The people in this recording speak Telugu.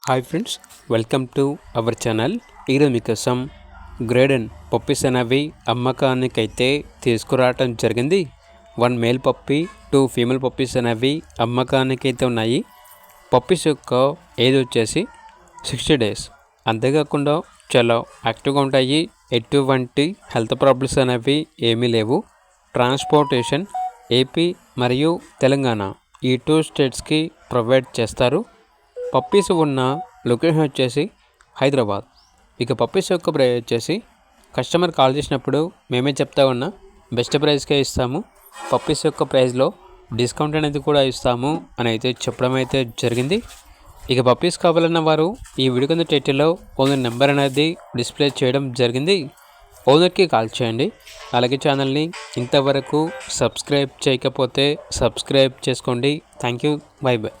Hi friends, welcome to our channel. ఈరోజు మీకోసం గ్రేడెన్ పప్పీస్ అనేవి అమ్మకానికైతే తీసుకురావటం జరిగింది. 1 మేల్ పప్పీ 2 ఫీమేల్ పప్పీస్ అనేవి అమ్మకానికైతే ఉన్నాయి. పప్పీస్ యొక్క ఏజ్ వచ్చేసి 60 డేస్. అంతేకాకుండా చాలా యాక్టివ్గా ఉంటాయి. ఎటువంటి హెల్త్ ప్రాబ్లమ్స్ అనేవి ఏమీ లేవు. ట్రాన్స్పోర్టేషన్ ఏపీ మరియు తెలంగాణ ఈ 2 స్టేట్స్కి ప్రొవైడ్ చేస్తారు. పప్పీస్ ఉన్న లొకేషన్ వచ్చేసి హైదరాబాద్. ఇక పప్పీస్ యొక్క ప్రైస్ వచ్చేసి కస్టమర్ కాల్ చేసినప్పుడు మేమే చెప్తా ఉన్నా బెస్ట్ ప్రైస్కే ఇస్తాము. పప్పీస్ యొక్క ప్రైస్లో డిస్కౌంట్ అనేది కూడా ఇస్తాము అని అయితే చెప్పడం అయితే జరిగింది. ఇక పప్పీస్ కావాలన్న వారు ఈ వీడియో కింద టైటిల్లో ఓనర్ నెంబర్ అనేది డిస్ప్లే చేయడం జరిగింది. ఓనర్కి కాల్ చేయండి. అలాగే ఛానల్ని ఇంతవరకు సబ్స్క్రైబ్ చేయకపోతే సబ్స్క్రైబ్ చేసుకోండి. Thank you. By by.